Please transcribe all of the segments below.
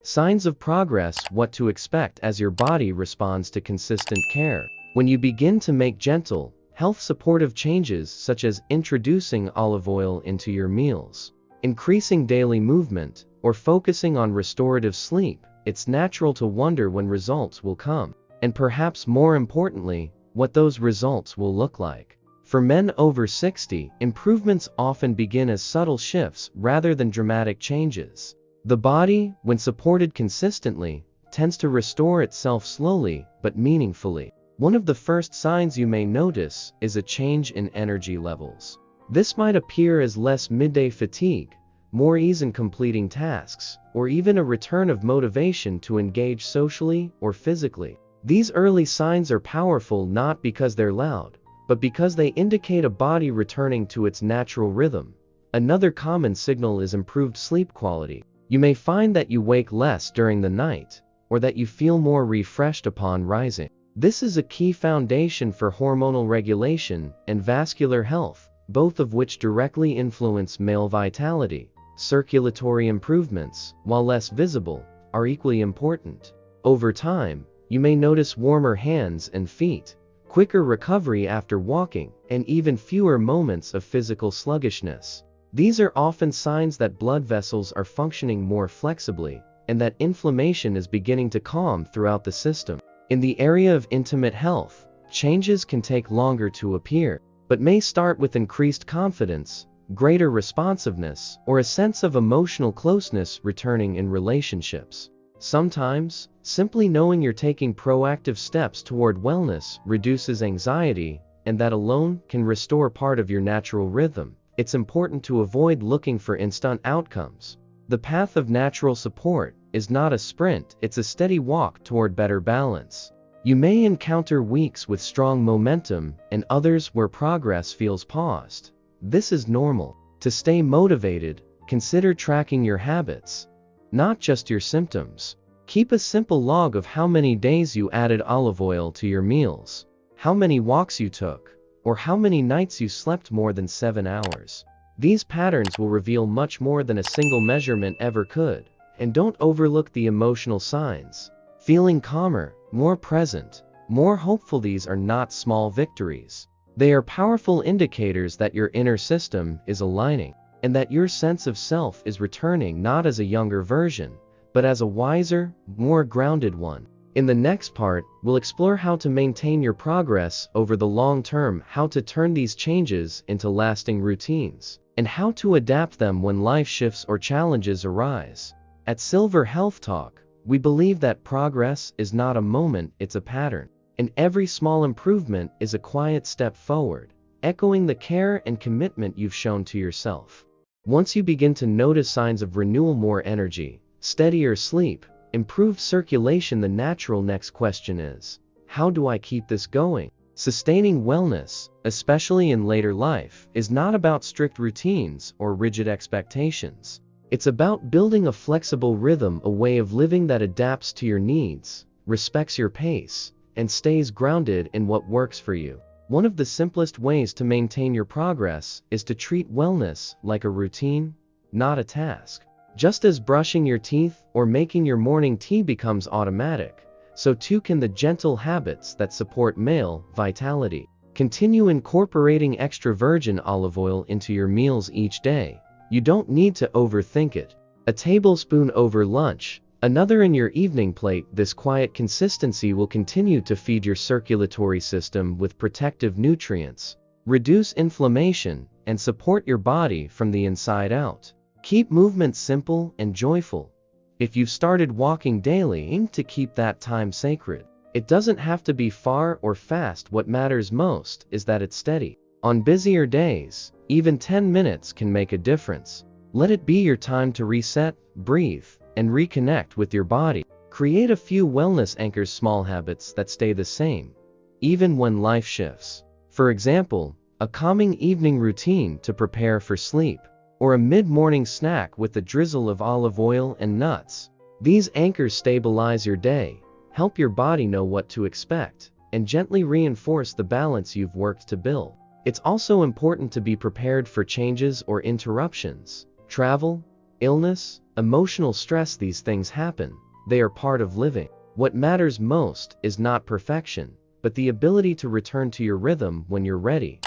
Signs of progress: what to expect as your body responds to consistent care. When you begin to make gentle, health-supportive changes such as introducing olive oil into your meals, increasing daily movement, or focusing on restorative sleep, it's natural to wonder when results will come, and perhaps more importantly, what those results will look like. For men over 60, improvements often begin as subtle shifts rather than dramatic changes. The body, when supported consistently, tends to restore itself slowly but meaningfully. One of the first signs you may notice is a change in energy levels. This might appear as less midday fatigue, more ease in completing tasks, or even a return of motivation to engage socially or physically. These early signs are powerful not because they're loud, but because they indicate a body returning to its natural rhythm. Another common signal is improved sleep quality. You may find that you wake less during the night, or that you feel more refreshed upon rising. This is a key foundation for hormonal regulation and vascular health, both of which directly influence male vitality. Circulatory improvements, while less visible, are equally important. Over time, you may notice warmer hands and feet, quicker recovery after walking, and even fewer moments of physical sluggishness. These are often signs that blood vessels are functioning more flexibly, and that inflammation is beginning to calm throughout the system. In the area of intimate health, changes can take longer to appear, but may start with increased confidence, greater responsiveness, or a sense of emotional closeness returning in relationships. Sometimes, simply knowing you're taking proactive steps toward wellness reduces anxiety, and that alone can restore part of your natural rhythm. It's important to avoid looking for instant outcomes. The path of natural support is not a sprint, it's a steady walk toward better balance. You may encounter weeks with strong momentum and others where progress feels paused. This is normal. To stay motivated, consider tracking your habits, not just your symptoms. Keep a simple log of how many days you added olive oil to your meals, how many walks you took, or how many nights you slept more than 7 hours. These patterns will reveal much more than a single measurement ever could. And don't overlook the emotional signs. Feeling calmer, more present, more hopeful. These are not small victories. They are powerful indicators that your inner system is aligning, and that your sense of self is returning not as a younger version, but as a wiser, more grounded one. In the next part, we'll explore how to maintain your progress over the long term, how to turn these changes into lasting routines, and how to adapt them when life shifts or challenges arise. At Silver Health Talk, we believe that progress is not a moment, it's a pattern. And every small improvement is a quiet step forward, echoing the care and commitment you've shown to yourself. Once you begin to notice signs of renewal, more energy, steadier sleep, improved circulation, the natural next question is, how do I keep this going? Sustaining wellness, especially in later life, is not about strict routines or rigid expectations. It's about building a flexible rhythm, a way of living that adapts to your needs, respects your pace, and stays grounded in what works for you. One of the simplest ways to maintain your progress is to treat wellness like a routine, not a task. Just as brushing your teeth or making your morning tea becomes automatic, so too can the gentle habits that support male vitality. Continue incorporating extra virgin olive oil into your meals each day. You don't need to overthink it. A tablespoon over lunch, another in your evening plate. This quiet consistency will continue to feed your circulatory system with protective nutrients, reduce inflammation, and support your body from the inside out. Keep movement simple and joyful. If you've started walking daily, aim to keep that time sacred. It doesn't have to be far or fast. What matters most is that it's steady. On busier days, even 10 minutes can make a difference. Let it be your time to reset, breathe, and reconnect with your body. Create a few wellness anchors, small habits that stay the same, even when life shifts. For example, a calming evening routine to prepare for sleep, or a mid-morning snack with a drizzle of olive oil and nuts. These anchors stabilize your day, help your body know what to expect, and gently reinforce the balance you've worked to build. It's also important to be prepared for changes or interruptions. Travel, illness, emotional stress. These things happen. They are part of living. What matters most is not perfection, but the ability to return to your rhythm when you're ready.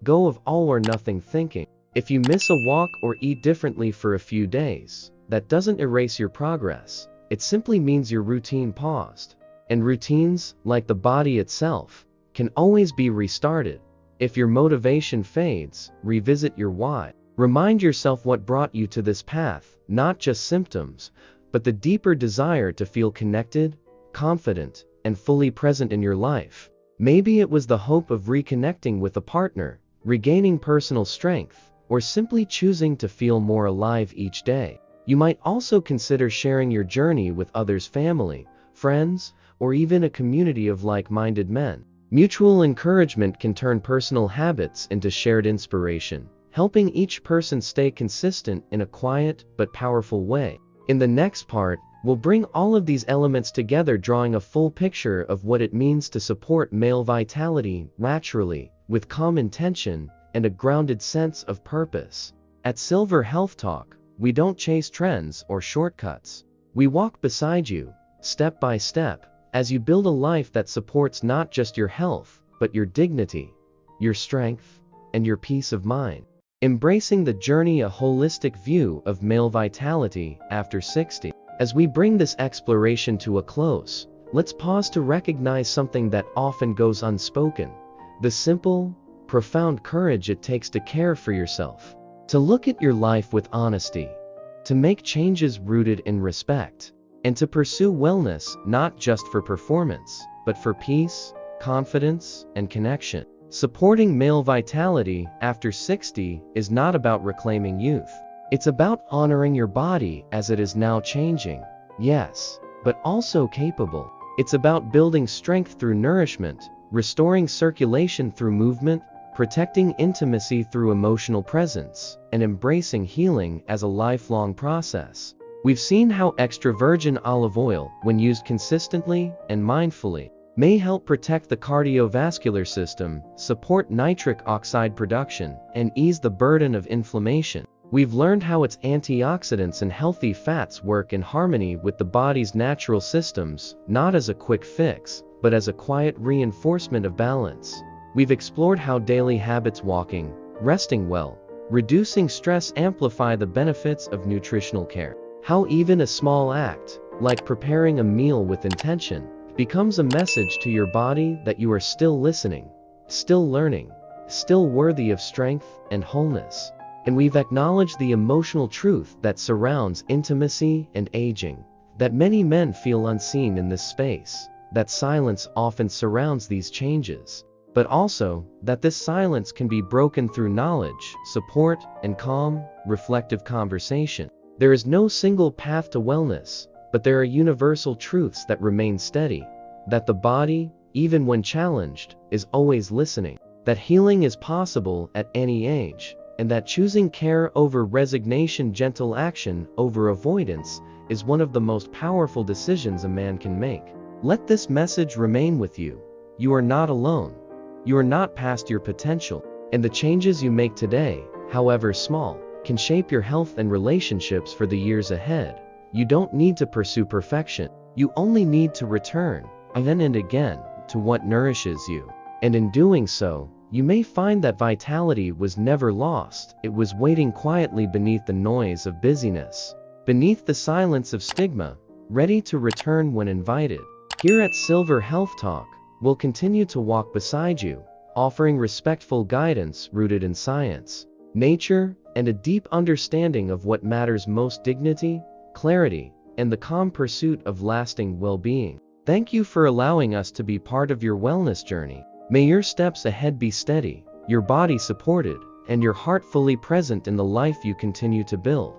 Go of all or nothing thinking. If you miss a walk or eat differently for a few days, that doesn't erase your progress. It simply means your routine paused. And routines, like the body itself, can always be restarted. If your motivation fades, revisit your why. Remind yourself what brought you to this path, not just symptoms, but the deeper desire to feel connected, confident, and fully present in your life. Maybe it was the hope of reconnecting with a partner, regaining personal strength, or simply choosing to feel more alive each day. You might also consider sharing your journey with others, family, friends, or even a community of like-minded men. Mutual encouragement can turn personal habits into shared inspiration, helping each person stay consistent in a quiet but powerful way. In the next part, we'll bring all of these elements together, drawing a full picture of what it means to support male vitality naturally, with calm intention and a grounded sense of purpose. At Silver Health Talk, we don't chase trends or shortcuts. We walk beside you, step by step, as you build a life that supports not just your health, but your dignity, your strength, and your peace of mind. Embracing the journey, a holistic view of male vitality after 60. As we bring this exploration to a close, let's pause to recognize something that often goes unspoken: the simple, profound courage it takes to care for yourself, to look at your life with honesty, to make changes rooted in respect, and to pursue wellness not just for performance, but for peace, confidence, and connection. Supporting male vitality after 60 is not about reclaiming youth. It's about honoring your body as it is now, changing, yes, but also capable. It's about building strength through nourishment, restoring circulation through movement, protecting intimacy through emotional presence, and embracing healing as a lifelong process. We've seen how extra virgin olive oil, when used consistently and mindfully, may help protect the cardiovascular system, support nitric oxide production, and ease the burden of inflammation. We've learned how its antioxidants and healthy fats work in harmony with the body's natural systems, not as a quick fix, but as a quiet reinforcement of balance. We've explored how daily habits, walking, resting well, reducing stress, amplify the benefits of nutritional care. How even a small act, like preparing a meal with intention, becomes a message to your body that you are still listening, still learning, still worthy of strength and wholeness. And we've acknowledged the emotional truth that surrounds intimacy and aging, that many men feel unseen in this space, that silence often surrounds these changes, but also that this silence can be broken through knowledge, support, and calm, reflective conversation. There is no single path to wellness, but there are universal truths that remain steady, that the body, even when challenged, is always listening, that healing is possible at any age, and that choosing care over resignation, gentle action over avoidance, is one of the most powerful decisions a man can make. Let this message remain with you. You are not alone. You are not past your potential, and the changes you make today, however small, can shape your health and relationships for the years ahead. You don't need to pursue perfection. You only need to return, again and again, to what nourishes you. And in doing so, you may find that vitality was never lost. It was waiting quietly beneath the noise of busyness, beneath the silence of stigma, ready to return when invited. Here at Silver Health Talk, we'll continue to walk beside you, offering respectful guidance rooted in science, nature, and a deep understanding of what matters most: dignity, clarity, and the calm pursuit of lasting well-being. Thank you for allowing us to be part of your wellness journey. May your steps ahead be steady, your body supported, and your heart fully present in the life you continue to build.